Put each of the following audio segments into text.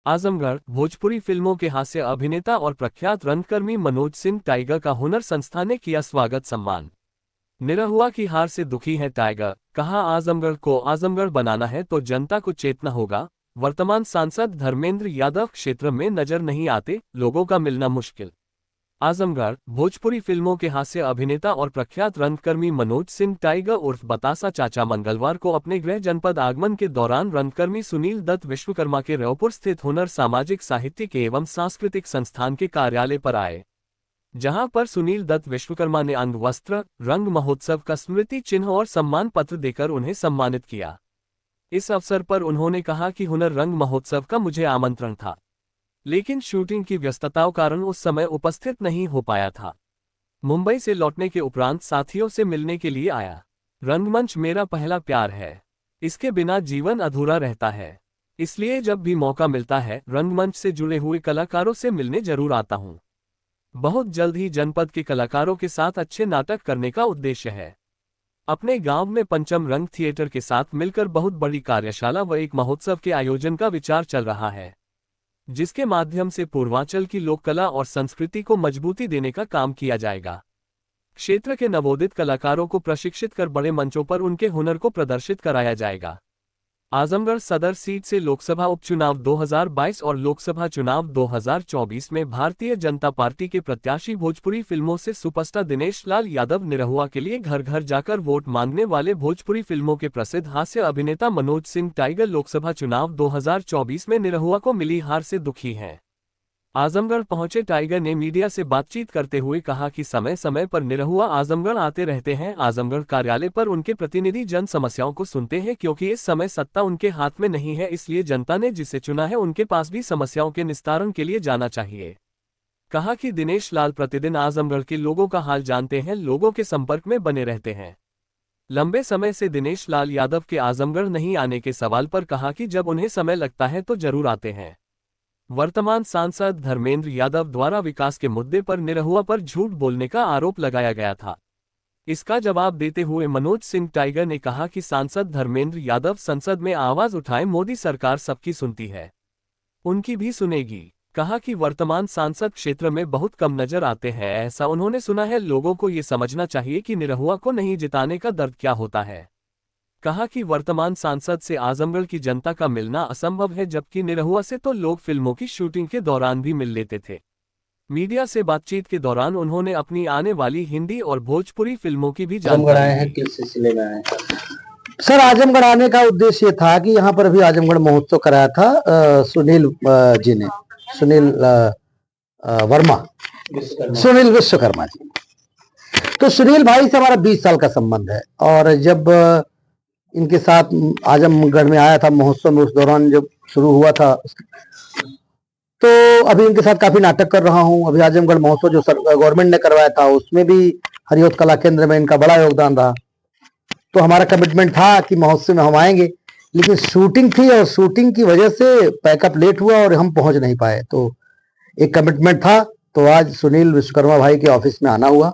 आजमगढ़ भोजपुरी फिल्मों के हास्य अभिनेता और प्रख्यात रंगकर्मी मनोज सिंह टाइगर का हुनर संस्था ने किया स्वागत सम्मान। निरहुआ की हार से दुखी है टाइगर, कहा आजमगढ़ को आजमगढ़ बनाना है तो जनता को चेतना होगा। वर्तमान सांसद धर्मेंद्र यादव क्षेत्र में नजर नहीं आते, लोगों का मिलना मुश्किल। आजमगढ़ भोजपुरी फिल्मों के हास्य अभिनेता और प्रख्यात रंगकर्मी मनोज सिंह टाइगर उर्फ बतासा चाचा मंगलवार को अपने गृह जनपद आगमन के दौरान रंगकर्मी सुनील दत्त विश्वकर्मा के रौपुर स्थित हुनर सामाजिक साहित्यिक एवं सांस्कृतिक संस्थान के कार्यालय पर आए, जहां पर सुनील दत्त विश्वकर्मा ने अंग वस्त्र रंग महोत्सव का स्मृति चिन्ह और सम्मान पत्र देकर उन्हें सम्मानित किया। इस अवसर पर उन्होंने कहा कि हुनर रंग महोत्सव का मुझे आमंत्रण था, लेकिन शूटिंग की व्यस्तताओं कारण उस समय उपस्थित नहीं हो पाया था। मुंबई से लौटने के उपरांत साथियों से मिलने के लिए आया। रंगमंच मेरा पहला प्यार है, इसके बिना जीवन अधूरा रहता है, इसलिए जब भी मौका मिलता है रंगमंच से जुड़े हुए कलाकारों से मिलने जरूर आता हूं। बहुत जल्द ही जनपद के कलाकारों के साथ अच्छे नाटक करने का उद्देश्य है। अपने गांव में पंचम रंग थिएटर के साथ मिलकर बहुत बड़ी कार्यशाला व एक महोत्सव के आयोजन का विचार चल रहा है, जिसके माध्यम से पूर्वांचल की लोक कला और संस्कृति को मजबूती देने का काम किया जाएगा। क्षेत्र के नवोदित कलाकारों को प्रशिक्षित कर बड़े मंचों पर उनके हुनर को प्रदर्शित कराया जाएगा। आजमगढ़ सदर सीट से लोकसभा उपचुनाव 2022 और लोकसभा चुनाव 2024 में भारतीय जनता पार्टी के प्रत्याशी भोजपुरी फिल्मों से सुपरस्टार दिनेश लाल यादव निरहुआ के लिए घर घर जाकर वोट मांगने वाले भोजपुरी फिल्मों के प्रसिद्ध हास्य अभिनेता मनोज सिंह टाइगर लोकसभा चुनाव 2024 में निरहुआ को मिली हार से दुखी हैं। आजमगढ़ पहुंचे टाइगर ने मीडिया से बातचीत करते हुए कहा कि समय समय पर निरहुआ आजमगढ़ आते रहते हैं। आजमगढ़ कार्यालय पर उनके प्रतिनिधि जन समस्याओं को सुनते हैं, क्योंकि इस समय सत्ता उनके हाथ में नहीं है, इसलिए जनता ने जिसे चुना है उनके पास भी समस्याओं के निस्तारण के लिए जाना चाहिए। कहा कि दिनेश लाल प्रतिदिन आजमगढ़ के लोगों का हाल जानते हैं, लोगों के संपर्क में बने रहते हैं। लंबे समय से दिनेश लाल यादव के आजमगढ़ नहीं आने के सवाल पर कहा कि जब उन्हें समय लगता है तो जरूर आते हैं। वर्तमान सांसद धर्मेंद्र यादव द्वारा विकास के मुद्दे पर निरहुआ पर झूठ बोलने का आरोप लगाया गया था। इसका जवाब देते हुए मनोज सिंह टाइगर ने कहा कि सांसद धर्मेंद्र यादव संसद में आवाज उठाए, मोदी सरकार सबकी सुनती है, उनकी भी सुनेगी। कहा कि वर्तमान सांसद क्षेत्र में बहुत कम नजर आते हैं, ऐसा उन्होंने सुना है। लोगों को ये समझना चाहिए कि निरहुआ को नहीं जिताने का दर्द क्या होता है। कहा कि वर्तमान सांसद से आजमगढ़ की जनता का मिलना असंभव है, जबकि निरहुआ से तो लोग फिल्मों की शूटिंग के दौरान भी मिल लेते थे। मीडिया से बातचीत के दौरान उन्होंने अपनी आने वाली हिंदी और भोजपुरी फिल्मों की भी जानकारी आए हैं, किस सिलसिले में आए? सर, आजमगढ़ आने का उद्देश्य था कि यहाँ पर अभी आजमगढ़ महोत्सव कराया था सुनील जी ने, सुनील सुनील विश्वकर्मा जी। तो सुनील भाई से हमारा 20 साल का संबंध है, और जब इनके साथ आजमगढ़ में आया था महोत्सव में, उस दौरान जब शुरू हुआ था, तो अभी इनके साथ काफी नाटक कर रहा हूं। अभी आजमगढ़ महोत्सव जो गवर्नमेंट ने करवाया था उसमें भी हरिओत कला केंद्र में इनका बड़ा योगदान रहा। तो हमारा कमिटमेंट था कि महोत्सव में हम आएंगे, लेकिन शूटिंग थी और शूटिंग की वजह से पैकअप लेट हुआ और हम पहुंच नहीं पाए। तो एक कमिटमेंट था, तो आज सुनील विश्वकर्मा भाई के ऑफिस में आना हुआ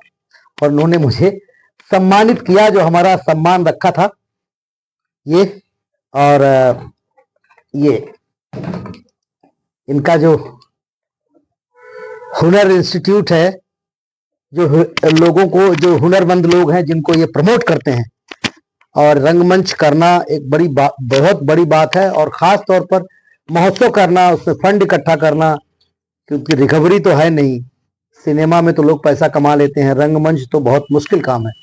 और उन्होंने मुझे सम्मानित किया, जो हमारा सम्मान रखा था ये। और ये इनका जो हुनर इंस्टीट्यूट है, जो लोगों को, जो हुनरमंद लोग हैं जिनको ये प्रमोट करते हैं, और रंगमंच करना एक बड़ी बात, बहुत बड़ी बात है। और खास तौर पर महोत्सव करना, उसमें फंड इकट्ठा करना, क्योंकि रिकवरी तो है नहीं। सिनेमा में तो लोग पैसा कमा लेते हैं, रंगमंच तो बहुत मुश्किल काम है,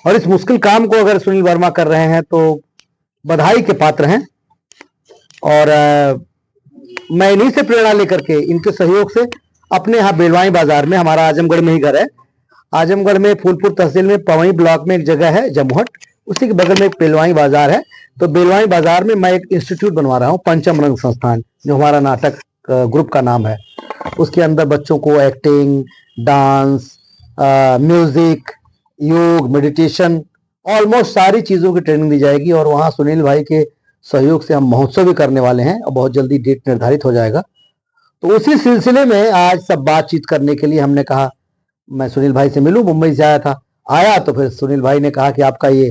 और इस मुश्किल काम को अगर सुनील वर्मा कर रहे हैं तो बधाई के पात्र हैं। और मैं इन्हीं से प्रेरणा लेकर के, इनके सहयोग से, अपने यहाँ बेलवाई बाजार में, हमारा आजमगढ़ में ही घर है, आजमगढ़ में फूलपुर तहसील में पवई ब्लॉक में एक जगह है जमुहट, उसी के बगल में एक बेलवाई बाजार है। तो बेलवाई बाजार में मैं एक इंस्टीट्यूट बनवा रहा हूँ, पंचम रंग संस्थान, जो हमारा नाटक ग्रुप का नाम है। उसके अंदर बच्चों को एक्टिंग, डांस, म्यूजिक, योग, मेडिटेशन, ऑलमोस्ट सारी चीजों की ट्रेनिंग दी जाएगी। और वहाँ सुनील भाई के सहयोग से हम महोत्सव भी करने वाले हैं, और बहुत जल्दी डेट निर्धारित हो जाएगा। तो उसी सिलसिले में आज सब बातचीत करने के लिए हमने कहा मैं सुनील भाई से मिलूं। मुंबई से आया तो फिर सुनील भाई ने कहा कि आपका ये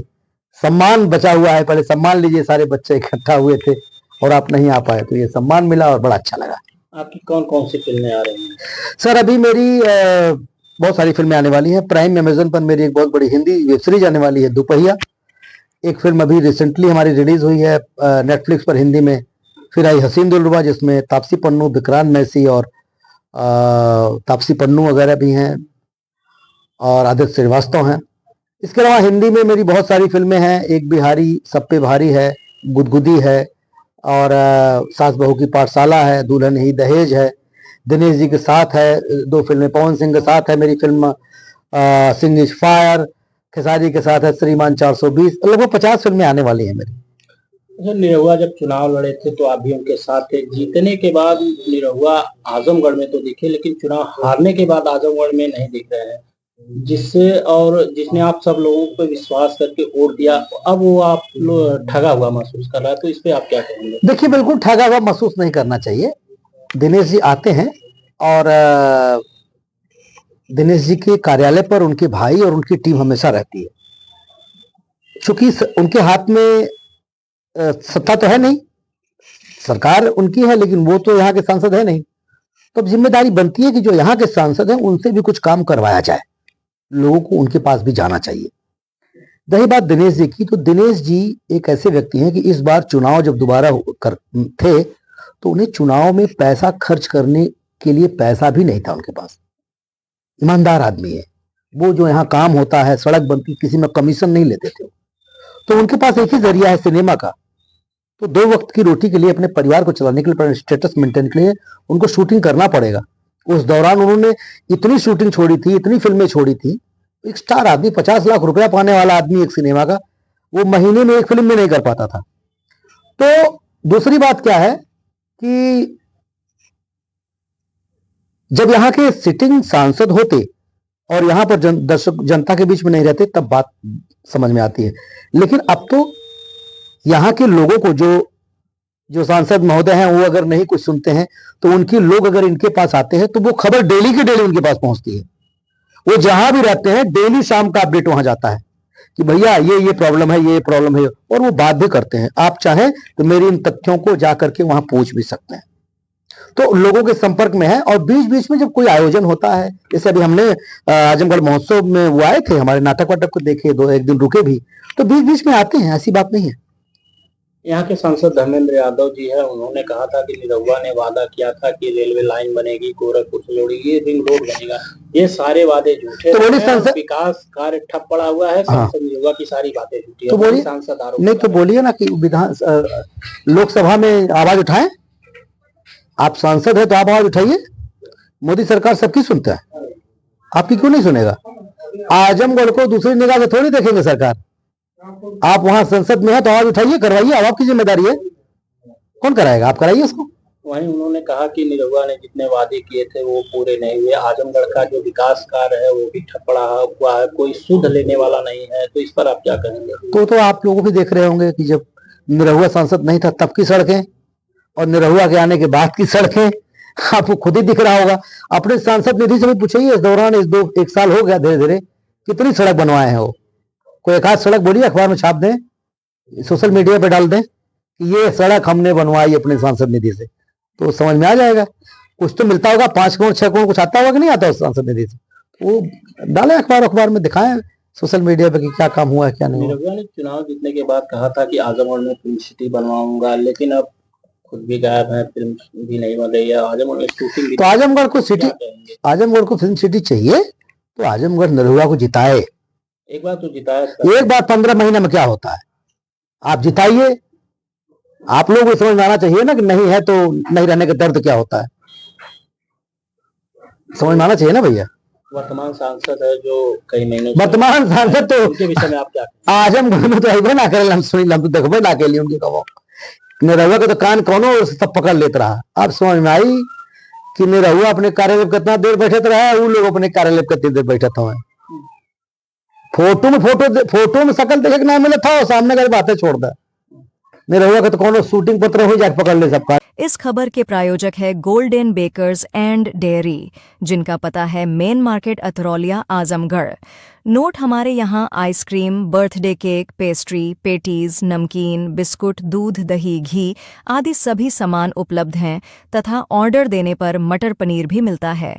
सम्मान बचा हुआ है, पहले सम्मान लीजिए। सारे बच्चे इकट्ठा हुए थे और आप नहीं आ पाए, तो ये सम्मान मिला और बड़ा अच्छा लगा। आपकी कौन कौन सी फिल्में आ रही हैं? सर अभी मेरी बहुत सारी फिल्में आने वाली हैं। प्राइम अमेजन पर मेरी एक बहुत बड़ी हिंदी वेब सीरीज आने वाली है दोपहिया। एक फिल्म अभी रिसेंटली हमारी रिलीज हुई है नेटफ्लिक्स पर हिंदी में, फिर आई हसीन दिलरुबा, जिसमें तापसी पन्नू, विक्रांत मैसी और तापसी पन्नू वगैरह भी हैं और आदित्य श्रीवास्तव हैं। इसके अलावा हिंदी में मेरी बहुत सारी फिल्में हैं। एक बिहारी सब पे भारी है, गुदगुदी है और सास बहू की पाठशाला है, दुल्हन ही दहेज है, दिनेश जी के साथ है, दो फिल्में पवन सिंह के साथ है मेरी film Singh is fire, Khesari के साथ है श्रीमान 420, लगभग 50 फिल्में आने वाली हैं मेरी। अच्छा, निरहुआ जब चुनाव लड़े थे तो आप भी उनके साथ थे। जीतने के बाद निरहुआ आजमगढ़ में तो दिखे, लेकिन चुनाव हारने के बाद आजमगढ़ में नहीं दिख रहे हैं, जिससे और जिसने आप सब लोगों पर विश्वास करके वोट दिया, अब वो आप ठगा हुआ महसूस कर रहा है, तो इस पे आप क्या कहेंगे? देखिए, बिल्कुल ठगा हुआ महसूस नहीं करना चाहिए। दिनेश जी आते हैं और दिनेश जी के कार्यालय पर उनके भाई और उनकी टीम हमेशा रहती है। चूंकि उनके हाथ में सत्ता तो है नहीं, सरकार उनकी है, लेकिन वो तो यहाँ के सांसद है नहीं। तो अब जिम्मेदारी बनती है कि जो यहाँ के सांसद हैं उनसे भी कुछ काम करवाया जाए, लोगों को उनके पास भी जाना चाहिए। रही बात दिनेश जी की, तो दिनेश जी एक ऐसे व्यक्ति हैं कि इस बार चुनाव जब दोबारा थे तो उन्हें चुनाव में पैसा खर्च करने के लिए पैसा भी नहीं था उनके पास। ईमानदार आदमी है वो। जो यहाँ काम होता है, सड़क बनती, किसी में कमीशन नहीं लेते थे। तो उनके पास एक ही जरिया है सिनेमा का। तो 2 वक्त की रोटी के लिए, अपने परिवार को चलाने के लिए, स्टेटस मेंटेन के लिए उनको शूटिंग करना पड़ेगा। उस दौरान उन्होंने इतनी शूटिंग छोड़ी थी, इतनी फिल्में छोड़ी थी। एक स्टार आदमी, 50 लाख रुपया पाने वाला आदमी एक सिनेमा का, वो महीने में एक फिल्म में नहीं कर पाता था। तो दूसरी बात क्या है कि जब यहाँ के सिटिंग सांसद होते और यहाँ पर दर्शक जनता के बीच में नहीं रहते, तब बात समझ में आती है। लेकिन अब तो यहाँ के लोगों को, जो सांसद महोदय हैं, वो अगर नहीं कुछ सुनते हैं तो उनके लोग अगर इनके पास आते हैं तो वो खबर डेली की डेली उनके पास पहुंचती है। वो जहां भी रहते हैं डेली शाम का अपडेट वहां जाता है कि भैया ये प्रॉब्लम है, ये प्रॉब्लम है, और वो बात भी करते हैं। आप चाहें तो मेरी इन तथ्यों को जाकर के वहां पूछ भी सकते हैं। तो लोगों के संपर्क में है। और बीच बीच में जब कोई आयोजन होता है, जैसे अभी हमने आजमगढ़ महोत्सव में वो आए थे, हमारे नाटक वाटक को देखे, 1 दिन रुके भी, तो बीच बीच में आते हैं, ऐसी बात नहीं है। यहाँ के सांसद धर्मेंद्र यादव जी है, उन्होंने कहा था कि निरहुआ ने वादा किया था कि रेलवे लाइन बनेगी, गोरखपुर से जोड़ेगी, रिंग रोड बनेगा। ये सारे वादे झूठे तो बोलिए, हैं, विकास कार्य ठप पड़ा हुआ है। सांसद निरहुआ की सारी बातें झूठी है। तो बोलिए, सांसद आरोप नहीं तो बोलिए ना कि लोकसभा में आवाज उठाएं। आप सांसद है तो आप आवाज उठाइए। मोदी सरकार सबकी सुनता है, आपकी क्यों नहीं सुनेगा? आजमगढ़ को दूसरी निगाह से थोड़ी देखेंगे सरकार। आप वहां संसद में है तो आवाज उठाइए, करवाइए, अब आपकी जिम्मेदारी है। कौन कराएगा? आप कराइए उसको। वहीं उन्होंने कहा कि निरहुआ ने जितने वादे किए थे वो पूरे नहीं हुए। आजमगढ़ का जो विकास कार्य है वो भी ठप पड़ा हुआ है, कोई सुध लेने वाला नहीं है। तो इस पर आप क्या कहेंगे? तो आप लोगों भी देख रहे होंगे कि जब निरहुआ सांसद नहीं था तब की सड़कें और निरहुआ के आने के बाद की सड़कें आपको खुद ही दिख रहा होगा। अपने सांसद निधि से भी पूछिए, इस दौरान 1 साल हो गया, धीरे धीरे कितनी सड़क बनवाए हैं वो। कोई एक आध सड़क बोलिए, अखबार में छाप दें, सोशल मीडिया पे डाल दें कि ये सड़क हमने बनवाई अपने सांसद निधि से, तो समझ में आ जाएगा। कुछ तो मिलता होगा, 5 करोड़ 6 करोड़ कुछ आता होगा कि नहीं आता उस सांसद निधि से, वो डालें अखबार में, दिखाएं सोशल मीडिया पे कि क्या काम हुआ है क्या नहीं हुआ। निरहुआ ने चुनाव जीतने के बाद कहा था कि आजमगढ़ में फिल्म सिटी बनवाऊंगा, लेकिन अब खुद भी गायब है, फिल्म भी नहीं बन रही है। आजमगढ़ में शूटिंग भी, तो आजमगढ़ को फिल्म सिटी चाहिए तो आजमगढ़ निरहुआ को जिताए। एक बार तो जिताया, एक बार 15 महीने में क्या होता है, आप जिताइए। आप लोगों को समझ में आना चाहिए ना कि नहीं है तो नहीं रहने का दर्द क्या होता है, समझ में आना चाहिए ना भैया। वर्तमान सांसद है जो कई महीनों वर्तमान सांसद तो उनके विषय में आप क्या? आजमगढ़ में तो अबे ना करे, हम सुनी, हम तो देखबे ना के लिए उनके कहो। निरहुआ का तो कान कोनो सब पकड़ लेता रहा। अब समझ में आई कि निरहुआ अपने कार्यालय में कितना देर बैठे रहा, वो लोग अपने कार्यालय में कितनी देर बैठे थे। फोटो में शकल देखे ना मिले था, सामने का बातें छोड़ दे। निरहुआ का तो कोनो शूटिंग पत्र हो जाके पकड़ ले सबका। इस खबर के प्रायोजक है गोल्डन बेकर्स एंड डेयरी, जिनका पता है main market Atraulia Azamgarh. Note हमारे यहाँ ice cream, birthday cake, pastry, patties, नमकीन, बिस्कुट, दूध, दही, घी आदि सभी सामान उपलब्ध हैं तथा ऑर्डर देने पर मटर पनीर भी मिलता है।